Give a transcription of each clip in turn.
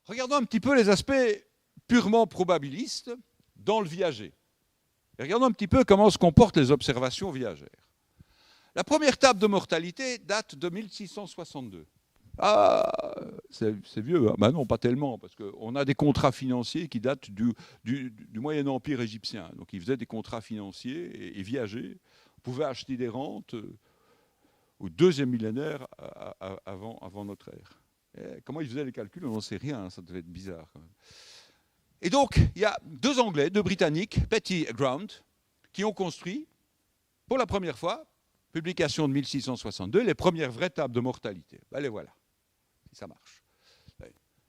Regardons un petit peu les aspects purement probabilistes dans le viager. Et regardons un petit peu comment se comportent les observations viagères. La première table de mortalité date de 1662. Ah, c'est vieux. Hein. Ben non, pas tellement, parce qu'on a des contrats financiers qui datent du Moyen Empire égyptien. Donc ils faisaient des contrats financiers et viager. On pouvait acheter des rentes au deuxième millénaire avant notre ère. Et comment ils faisaient les calculs, on n'en sait rien, ça devait être bizarre. Quand même. Et donc, il y a deux Anglais, deux Britanniques, Petty et Grant, qui ont construit, pour la première fois, publication de 1662, les premières vraies tables de mortalité. Ben, les voilà, si ça marche.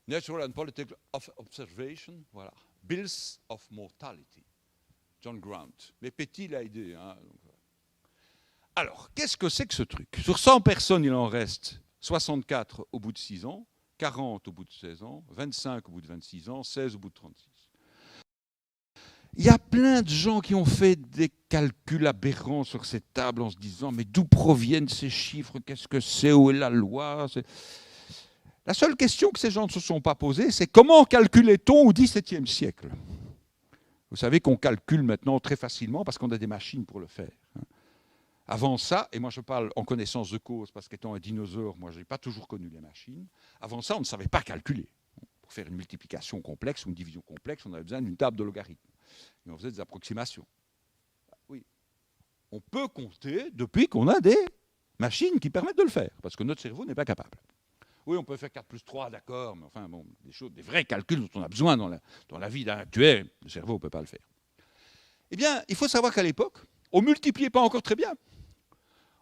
Natural and Political Observation, voilà. Bills of Mortality, John Grant. Mais Petty l'a aidé. Hein, donc, voilà. Alors, qu'est-ce que c'est que ce truc? Sur 100 personnes, il en reste 64 au bout de 6 ans, 40 au bout de 16 ans, 25 au bout de 26 ans, 16 au bout de 36. Il y a plein de gens qui ont fait des calculs aberrants sur cette table en se disant « Mais d'où proviennent ces chiffres? Qu'est-ce que c'est? Où est la loi ?» La seule question que ces gens ne se sont pas posées, c'est comment calculait-on au XVIIe siècle? Vous savez qu'on calcule maintenant très facilement parce qu'on a des machines pour le faire. Avant ça, et moi je parle en connaissance de cause parce qu'étant un dinosaure, moi je n'ai pas toujours connu les machines, avant ça on ne savait pas calculer. Pour faire une multiplication complexe ou une division complexe, on avait besoin d'une table de logarithme. Et on faisait des approximations. Oui. On peut compter depuis qu'on a des machines qui permettent de le faire, parce que notre cerveau n'est pas capable. Oui, on peut faire 4 plus 3, d'accord, mais enfin, bon, des vrais calculs dont on a besoin dans la vie actuelle, le cerveau ne peut pas le faire. Eh bien, il faut savoir qu'à l'époque, on ne multipliait pas encore très bien.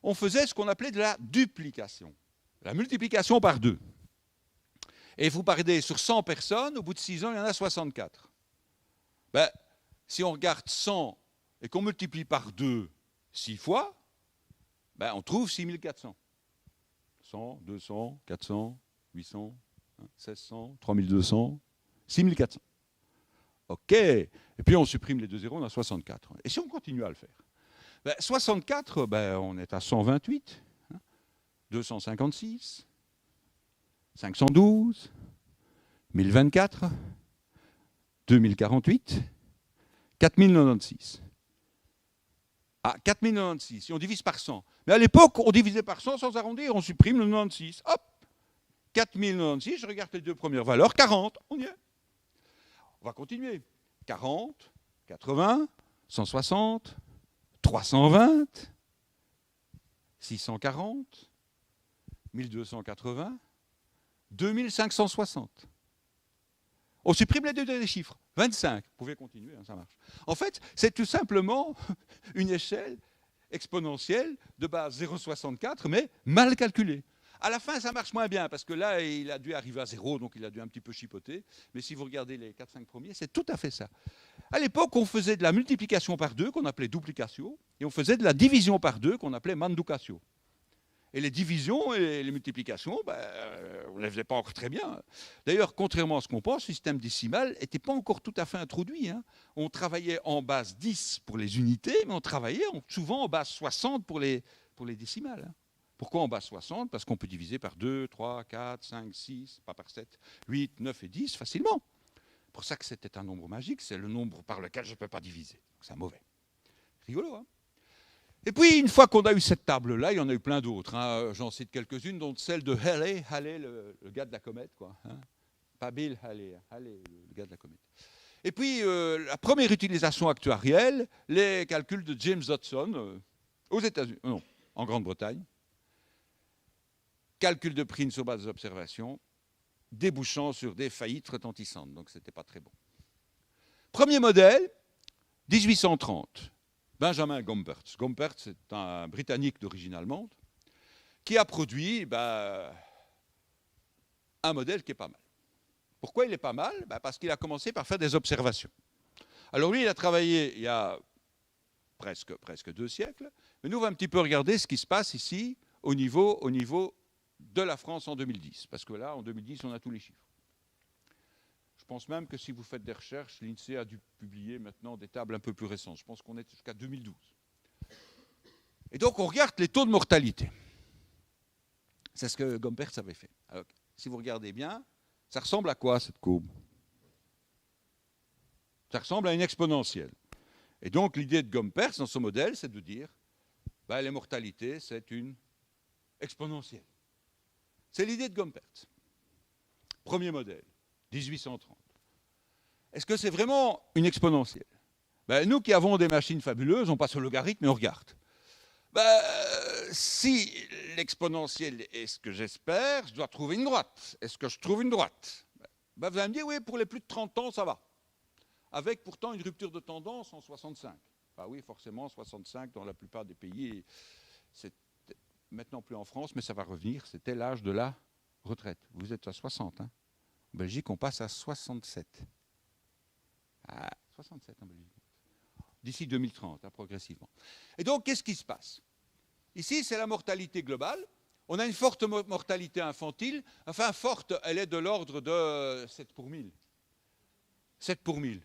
On faisait ce qu'on appelait de la duplication. La multiplication par 2. Et vous partez sur 100 personnes, au bout de 6 ans, il y en a 64. Ben, si on regarde 100 et qu'on multiplie par 2 6 fois, ben, on trouve 6400. 100, 200, 400, 800, 1600, 3200, 6400. OK. Et puis on supprime les deux zéros, on a 64. Et si on continue à le faire? Ben, 64, ben, on est à 128, 256, 512, 1024, 2048, 4096. Ah, 4096, si on divise par 100. Mais à l'époque, on divisait par 100 sans arrondir, on supprime le 96. Hop, 4096, je regarde les deux premières valeurs, 40, on y est. On va continuer. 40, 80, 160, 320, 640, 1280, 2560. On supprime les deux derniers chiffres. 25. Vous pouvez continuer, hein, ça marche. En fait, c'est tout simplement une échelle exponentielle de base 0,64, mais mal calculée. À la fin, ça marche moins bien, parce que là, il a dû arriver à 0, donc il a dû un petit peu chipoter. Mais si vous regardez les 4-5 premiers, c'est tout à fait ça. À l'époque, on faisait de la multiplication par 2, qu'on appelait duplicatio, et on faisait de la division par 2, qu'on appelait manducatio. Et les divisions et les multiplications, ben, on ne les faisait pas encore très bien. D'ailleurs, contrairement à ce qu'on pense, le système décimal n'était pas encore tout à fait introduit. Hein. On travaillait en base 10 pour les unités, mais on travaillait souvent en base 60 pour les décimales. Hein. Pourquoi en base 60? Parce qu'on peut diviser par 2, 3, 4, 5, 6, pas par 7, 8, 9 et 10 facilement. C'est pour ça que c'était un nombre magique, c'est le nombre par lequel je ne peux pas diviser. C'est mauvais. Rigolo, hein? Et puis, une fois qu'on a eu cette table-là, il y en a eu plein d'autres. Hein. J'en cite quelques-unes, dont celle de Halley, le gars de la comète. Quoi, hein. Pas Bill Halley, Halley, le gars de la comète. Et puis, la première utilisation actuarielle, les calculs de James Dodson aux États-Unis, non, en Grande-Bretagne. Calcul de prime sur base des observations, débouchant sur des faillites retentissantes. Donc, ce n'était pas très bon. Premier modèle, 1830. Benjamin Gompert. Gompert, c'est un Britannique d'origine allemande qui a produit un modèle qui est pas mal. Pourquoi il est pas mal? Parce qu'il a commencé par faire des observations. Alors lui, il a travaillé il y a presque 2 siècles, mais nous, on va un petit peu regarder ce qui se passe ici au niveau de la France en 2010, parce que là, en 2010, on a tous les chiffres. Je pense même que si vous faites des recherches, l'INSEE a dû publier maintenant des tables un peu plus récentes. Je pense qu'on est jusqu'à 2012. Et donc, on regarde les taux de mortalité. C'est ce que Gompert avait fait. Alors, si vous regardez bien, Ça ressemble à quoi, cette courbe? Ça ressemble à une exponentielle. Et donc, l'idée de Gompertz, dans son modèle, c'est de dire, ben, les mortalités, c'est une exponentielle. C'est l'idée de Gompertz. Premier modèle, 1830. Est-ce que c'est vraiment une exponentielle? Ben, nous qui avons des machines fabuleuses, on passe au logarithme et on regarde. Ben, si l'exponentielle est ce que j'espère, je dois trouver une droite. Est-ce que je trouve une droite? Ben, vous allez me dire, oui, pour les plus de 30 ans, ça va. Avec pourtant une rupture de tendance en 65. Ben oui, forcément, 65 dans la plupart des pays, c'est maintenant plus en France, mais ça va revenir, c'était l'âge de la retraite. Vous êtes à 60, hein. En Belgique, on passe à 67. Ah, 67 en Belgique. D'ici 2030, hein, progressivement. Et donc, qu'est-ce qui se passe? Ici, c'est la mortalité globale. On a une forte mortalité infantile. Enfin, forte, elle est de l'ordre de 7 pour 1000. 7 pour 1000.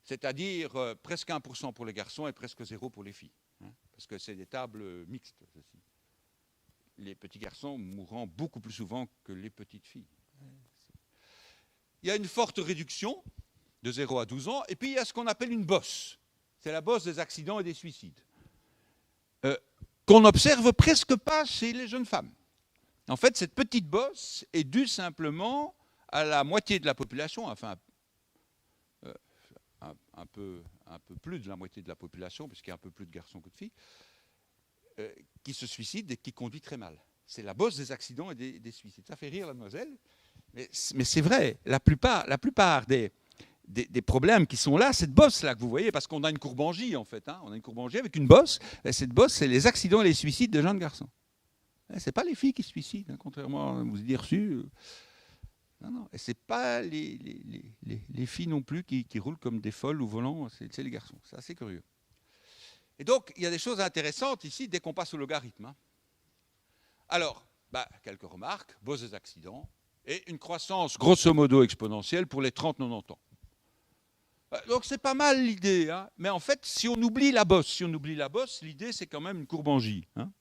C'est-à-dire presque 1% pour les garçons et presque 0 pour les filles. Hein, parce que c'est des tables mixtes. Aussi. Les petits garçons mourront beaucoup plus souvent que les petites filles. Il y a une forte réduction de 0 à 12 ans. Et puis, il y a ce qu'on appelle une bosse. C'est la bosse des accidents et des suicides. Qu'on n'observe presque pas chez les jeunes femmes. En fait, cette petite bosse est due simplement à la moitié de la population, enfin un peu plus de la moitié de la population, puisqu'il y a un peu plus de garçons que de filles, qui se suicident et qui conduit très mal. C'est la bosse des accidents et des suicides. Ça fait rire la demoiselle, mais c'est vrai. La plupart des problèmes qui sont là, cette bosse-là que vous voyez, parce qu'on a une courbe en J, en fait. Hein, on a une courbe en J avec une bosse. Et cette bosse, c'est les accidents et les suicides de jeunes garçons. Ce n'est pas les filles qui se suicident, hein, contrairement à vous y dire reçu. Non, non. Et ce n'est pas les filles non plus qui roulent comme des folles ou volants, c'est les garçons. C'est assez curieux. Et donc, il y a des choses intéressantes ici dès qu'on passe au logarithme. Hein. Alors, quelques remarques, bosse des accidents, et une croissance grosso modo exponentielle pour les 30-90 ans. Donc c'est pas mal l'idée, hein. Mais en fait, si on oublie la bosse, l'idée c'est quand même une courbe en J. Hein.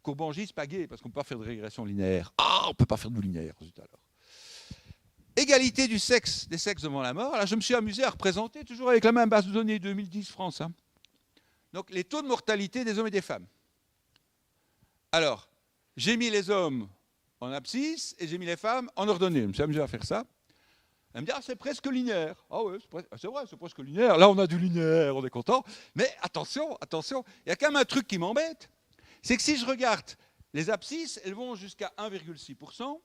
Courbe en J, c'est pas gai, parce qu'on ne peut pas faire de régression linéaire. Ah, on ne peut pas faire de linéaire, zut alors. Égalité des sexes devant la mort. Alors je me suis amusé à représenter, toujours avec la même base de données 2010 France. Hein. Donc les taux de mortalité des hommes et des femmes. Alors, j'ai mis les hommes en abscisse et j'ai mis les femmes en ordonnée. Je me suis amusé à faire ça. Elle me dit, c'est presque linéaire. Ah oui, c'est vrai, c'est presque linéaire. Là, on a du linéaire, on est content. Mais attention, il y a quand même un truc qui m'embête. C'est que si je regarde les abscisses, elles vont jusqu'à 1,6%.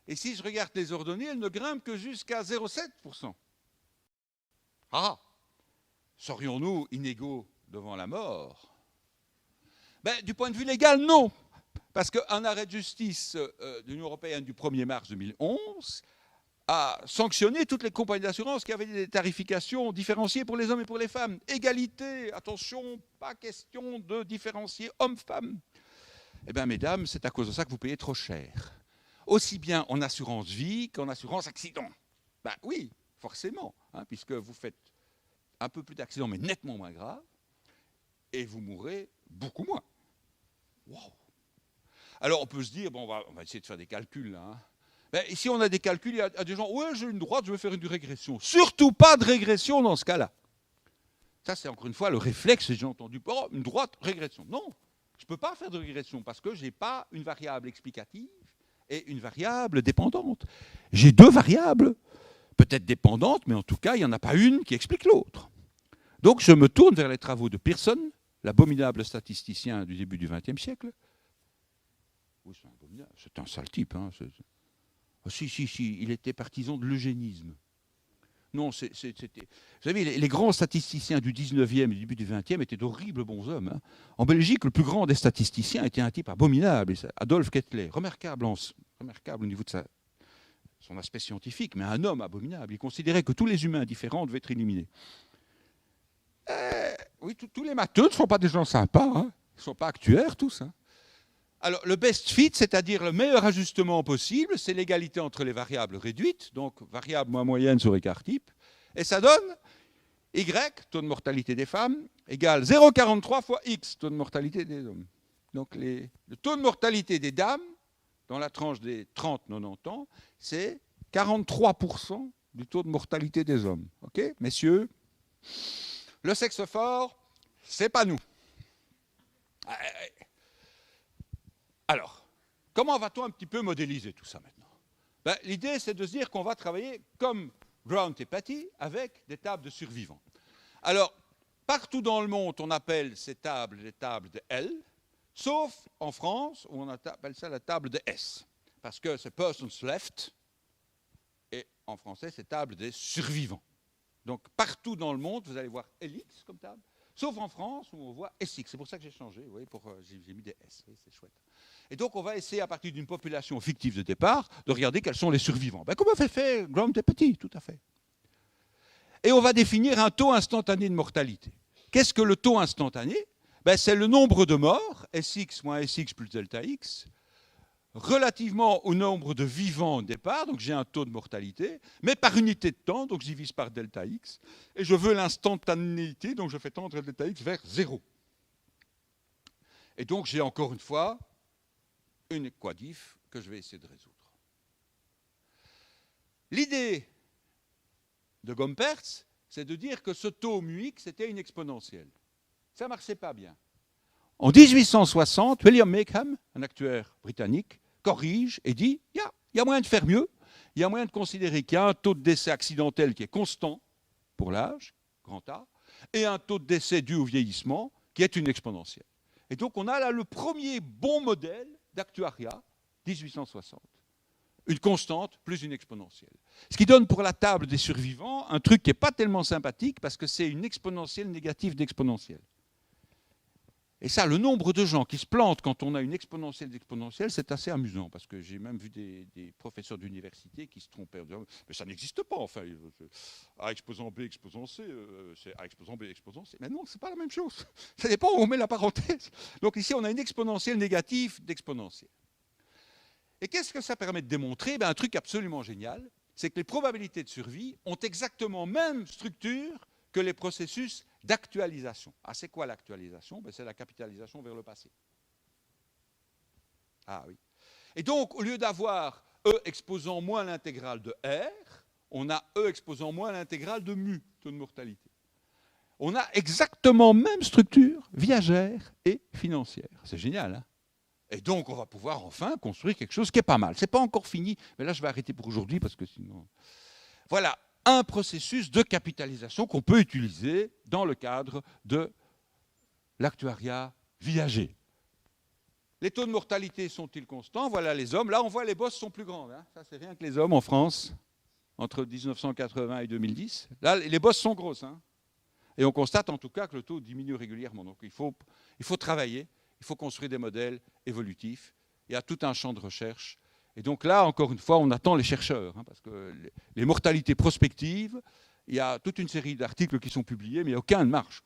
Et si je regarde les ordonnées, elles ne grimpent que jusqu'à 0,7%. Ah, serions-nous inégaux devant la mort? Du point de vue légal, non. Parce qu'un arrêt de justice de l'Union européenne du 1er mars 2011 a sanctionné toutes les compagnies d'assurance qui avaient des tarifications différenciées pour les hommes et pour les femmes. Égalité, attention, pas question de différencier hommes-femmes. Eh bien, mesdames, c'est à cause de ça que vous payez trop cher. Aussi bien en assurance vie qu'en assurance accident. Oui, forcément, hein, puisque vous faites un peu plus d'accidents, mais nettement moins graves, et vous mourrez beaucoup moins. Wow. Alors, on peut se dire, bon, on va essayer de faire des calculs, là, hein. Ici, on a des calculs, il y a des gens, ouais, j'ai une droite, je vais faire une régression. Surtout pas de régression dans ce cas-là. Ça, c'est encore une fois le réflexe, j'ai entendu, oh, une droite, régression. Non, je ne peux pas faire de régression parce que je n'ai pas une variable explicative et une variable dépendante. J'ai deux variables, peut-être dépendantes, mais en tout cas, il n'y en a pas une qui explique l'autre. Donc, je me tourne vers les travaux de Pearson, l'abominable statisticien du début du XXe siècle. Oui, c'est un sale type, hein, oh, si, il était partisan de l'eugénisme. Non, c'était... Vous savez, les grands statisticiens du 19e et du début du 20e étaient d'horribles bons hommes. Hein. En Belgique, le plus grand des statisticiens était un type abominable, Adolphe Quetelet, remarquable au niveau de son aspect scientifique, mais un homme abominable. Il considérait que tous les humains différents devaient être éliminés. Oui, tous les matheux ne sont pas des gens sympas, hein. Ils ne sont pas actuaires tous. Hein. Alors, le best fit, c'est-à-dire le meilleur ajustement possible, c'est l'égalité entre les variables réduites, donc variable moins moyenne sur écart type, et ça donne Y, taux de mortalité des femmes, égale 0,43 fois X, taux de mortalité des hommes. Donc, le taux de mortalité des dames, dans la tranche des 30-90 ans, c'est 43% du taux de mortalité des hommes. OK, messieurs, le sexe fort, c'est pas nous. Alors, comment va-t-on un petit peu modéliser tout ça maintenant? Ben, l'idée, c'est de se dire qu'on va travailler comme Grant et Patty avec des tables de survivants. Alors, partout dans le monde, on appelle ces tables les tables de L, sauf en France, où on appelle ça la table de S, parce que c'est persons left, et en français, c'est table des survivants. Donc, partout dans le monde, vous allez voir LX comme table, sauf en France, où on voit SX. C'est pour ça que j'ai changé, vous voyez, j'ai mis des S, oui, c'est chouette. Et donc, on va essayer, à partir d'une population fictive de départ, de regarder quels sont les survivants. Ben, comme avait fait Grant et Patty, tout à fait. Et on va définir un taux instantané de mortalité. Qu'est-ce que le taux instantané? Ben, c'est le nombre de morts, SX moins SX plus delta X, relativement au nombre de vivants au départ, donc j'ai un taux de mortalité, mais par unité de temps, donc je divise par delta X, et je veux l'instantanéité, donc je fais tendre delta X vers 0. Et donc j'ai encore une fois une quadif que je vais essayer de résoudre. L'idée de Gompertz, c'est de dire que ce taux μx était une exponentielle. Ça ne marchait pas bien. En 1860, William Makeham, un actuaire britannique, corrige et dit il y a moyen de faire mieux, il y a moyen de considérer qu'il y a un taux de décès accidentel qui est constant pour l'âge, grand A, et un taux de décès dû au vieillissement qui est une exponentielle. Et donc on a là le premier bon modèle d'actuariat, 1860. Une constante plus une exponentielle. Ce qui donne pour la table des survivants un truc qui n'est pas tellement sympathique parce que c'est une exponentielle négative d'exponentielle. Et ça, le nombre de gens qui se plantent quand on a une exponentielle d'exponentielle, c'est assez amusant, parce que j'ai même vu des professeurs d'université qui se trompaient en disant « mais ça n'existe pas, enfin, A exposant B exposant C, c'est A exposant B exposant C ». Mais non, c'est pas la même chose. Ça dépend où on met la parenthèse. Donc ici, on a une exponentielle négative d'exponentielle. Et qu'est-ce que ça permet de démontrer? Un truc absolument génial, c'est que les probabilités de survie ont exactement même structure que les processus d'actualisation. Ah, c'est quoi l'actualisation? C'est la capitalisation vers le passé. Ah oui. Et donc, au lieu d'avoir E exposant moins l'intégrale de R, on a E exposant moins l'intégrale de mu, taux de mortalité. On a exactement même structure viagère et financière. C'est génial, hein? Et donc, on va pouvoir enfin construire quelque chose qui est pas mal. C'est pas encore fini, mais là, je vais arrêter pour aujourd'hui parce que sinon... Voilà un processus de capitalisation qu'on peut utiliser dans le cadre de l'actuariat viager. Les taux de mortalité sont-ils constants? Voilà les hommes. Là, on voit les bosses sont plus grandes. Hein. Ça, c'est rien que les hommes en France, entre 1980 et 2010. Là, les bosses sont grosses. Hein. Et on constate en tout cas que le taux diminue régulièrement. Donc, il faut travailler, il faut construire des modèles évolutifs. Il y a tout un champ de recherche. Et donc là, encore une fois, on attend les chercheurs, hein, parce que les mortalités prospectives, il y a toute une série d'articles qui sont publiés, mais aucun ne marche.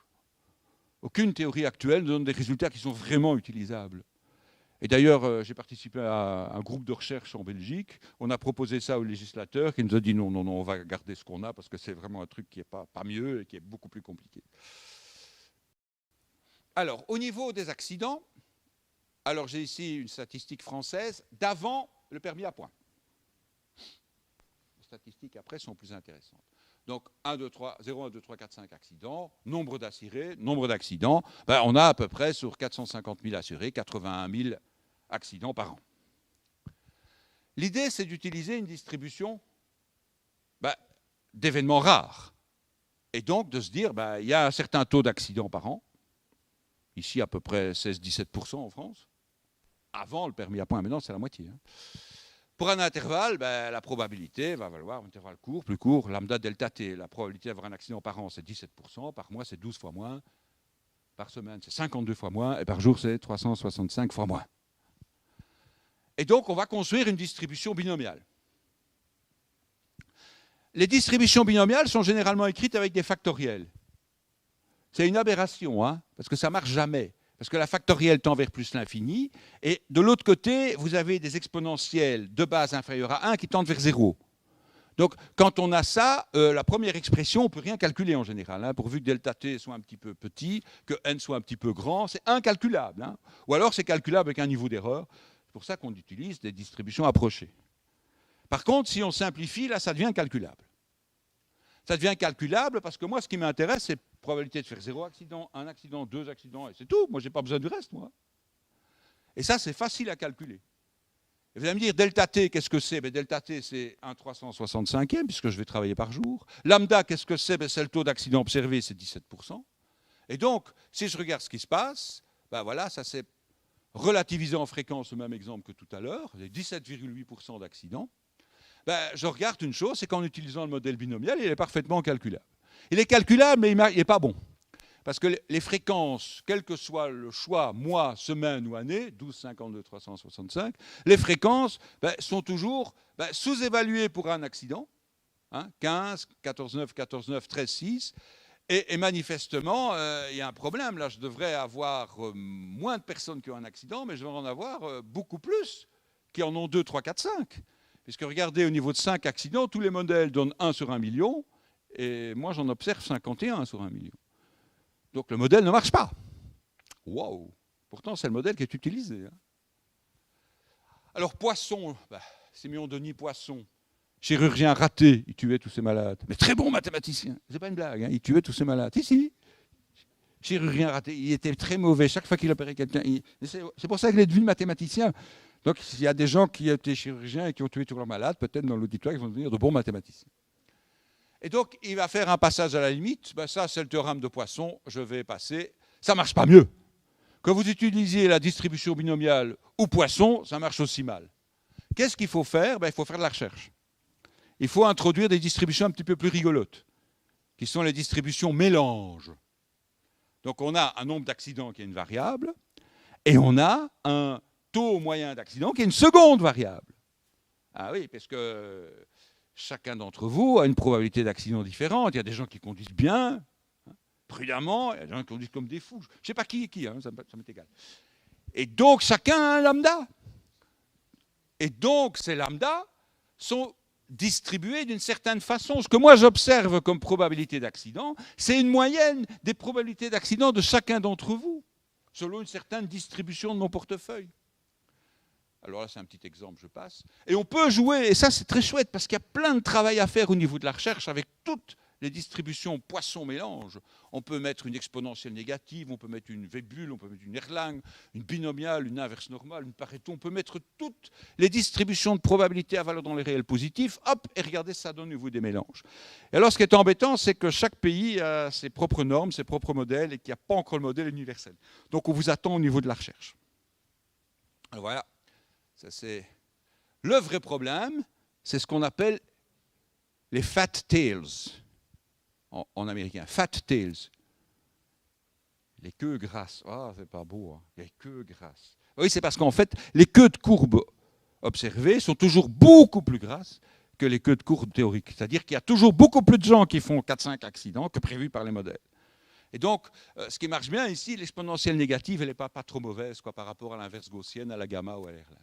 Aucune théorie actuelle ne donne des résultats qui sont vraiment utilisables. Et d'ailleurs, j'ai participé à un groupe de recherche en Belgique. On a proposé ça au législateur qui nous a dit non, on va garder ce qu'on a parce que c'est vraiment un truc qui n'est pas mieux et qui est beaucoup plus compliqué. Alors, au niveau des accidents, alors j'ai ici une statistique française d'avant le permis à points. Les statistiques après sont plus intéressantes. Donc 1, 2, 3, 0, 1, 2, 3, 4, 5 accidents, nombre d'assurés, nombre d'accidents, on a à peu près sur 450 000 assurés, 81 000 accidents par an. L'idée, c'est d'utiliser une distribution d'événements rares. Et donc de se dire, il y a un certain taux d'accidents par an, ici à peu près 16-17% en France, avant le permis à points, maintenant c'est la moitié. Hein. Pour un intervalle, la probabilité va valoir un intervalle court, plus court, lambda delta t. La probabilité d'avoir un accident par an, c'est 17%, par mois, c'est 12 fois moins, par semaine, c'est 52 fois moins, et par jour, c'est 365 fois moins. Et donc, on va construire une distribution binomiale. Les distributions binomiales sont généralement écrites avec des factoriels. C'est une aberration, hein, parce que ça ne marche jamais. Parce que la factorielle tend vers plus l'infini. Et de l'autre côté, vous avez des exponentielles de base inférieure à 1 qui tendent vers 0. Donc, quand on a ça, la première expression, on ne peut rien calculer en général. Hein, pourvu que delta t soit un petit peu petit, que n soit un petit peu grand, c'est incalculable. Hein. Ou alors, c'est calculable avec un niveau d'erreur. C'est pour ça qu'on utilise des distributions approchées. Par contre, si on simplifie, là, ça devient calculable. Ça devient calculable parce que moi, ce qui m'intéresse, c'est la probabilité de faire 0 accident, 1 accident, 2 accidents, et c'est tout. Moi, je n'ai pas besoin du reste, moi. Et ça, c'est facile à calculer. Et vous allez me dire, delta t, qu'est-ce que c'est? Delta t, c'est 1/365e, puisque je vais travailler par jour. Lambda, qu'est-ce que c'est? C'est le taux d'accident observé, c'est 17%. Et donc, si je regarde ce qui se passe, ben voilà, ça s'est relativisé en fréquence, le même exemple que tout à l'heure, les 17,8% d'accidents. Ben, je regarde une chose, c'est qu'en utilisant le modèle binomial, il est parfaitement calculable. Il est calculable, mais il n'est pas bon. Parce que les fréquences, quel que soit le choix, mois, semaine ou année, 12, 52, 365, les fréquences sont toujours sous-évaluées pour un accident, 15, 14,9, 14,9, 13,6, et manifestement, il y a un problème. Là, je devrais avoir moins de personnes qui ont un accident, mais je devrais en avoir beaucoup plus qui en ont 2, 3, 4, 5. Puisque regardez, au niveau de 5 accidents, tous les modèles donnent 1 sur 1 million, et moi, j'en observe 51 sur 1 million. Donc le modèle ne marche pas. Wow! Pourtant, c'est le modèle qui est utilisé. Alors, Poisson, Siméon Denis Poisson, chirurgien raté, il tuait tous ses malades. Mais très bon mathématicien. C'est pas une blague, il tuait tous ses malades. Si. Chirurgien raté, il était très mauvais. Chaque fois qu'il opérait quelqu'un, c'est pour ça qu'il est devenu mathématicien. Donc, il y a des gens qui étaient chirurgiens et qui ont tué tous leurs malades, peut-être dans l'auditoire, ils vont devenir de bons mathématiciens. Et donc, il va faire un passage à la limite. Ça, c'est le théorème de Poisson. Je vais passer. Ça ne marche pas mieux. Que vous utilisiez la distribution binomiale ou Poisson, ça marche aussi mal. Qu'est-ce qu'il faut faire? Il faut faire de la recherche. Il faut introduire des distributions un petit peu plus rigolotes, qui sont les distributions mélange. Donc, on a un nombre d'accidents qui est une variable, et on a un taux moyen d'accident qui est une seconde variable. Ah oui, parce que chacun d'entre vous a une probabilité d'accident différente. Il y a des gens qui conduisent bien, prudemment, il y a des gens qui conduisent comme des fous. Je ne sais pas qui est qui, ça m'est égal. Et donc, chacun a un lambda. Et donc, ces lambdas sont distribués d'une certaine façon. Ce que moi, j'observe comme probabilité d'accident, c'est une moyenne des probabilités d'accident de chacun d'entre vous, selon une certaine distribution de mon portefeuille. Alors là, c'est un petit exemple, je passe. Et on peut jouer, et ça c'est très chouette, parce qu'il y a plein de travail à faire au niveau de la recherche avec toutes les distributions Poisson-mélange. On peut mettre une exponentielle négative, on peut mettre une V-bulle, on peut mettre une Erlang, une binomiale, une inverse normale, une Pareto. On peut mettre toutes les distributions de probabilité à valeur dans les réels positifs, hop, et regardez, ça donne au niveau des mélanges. Et alors, ce qui est embêtant, c'est que chaque pays a ses propres normes, ses propres modèles, et qu'il n'y a pas encore le modèle universel. Donc, on vous attend au niveau de la recherche. Alors voilà. Ça, c'est le vrai problème, c'est ce qu'on appelle les fat tails en américain. Fat tails. Les queues grasses. Ah, c'est pas beau, les queues grasses. Oui, c'est parce qu'en fait, les queues de courbe observées sont toujours beaucoup plus grasses que les queues de courbe théoriques. C'est-à-dire qu'il y a toujours beaucoup plus de gens qui font 4-5 accidents que prévu par les modèles. Et donc, ce qui marche bien ici, l'exponentielle négative, elle n'est pas trop mauvaise par rapport à l'inverse gaussienne, à la gamma ou à l'Erlang.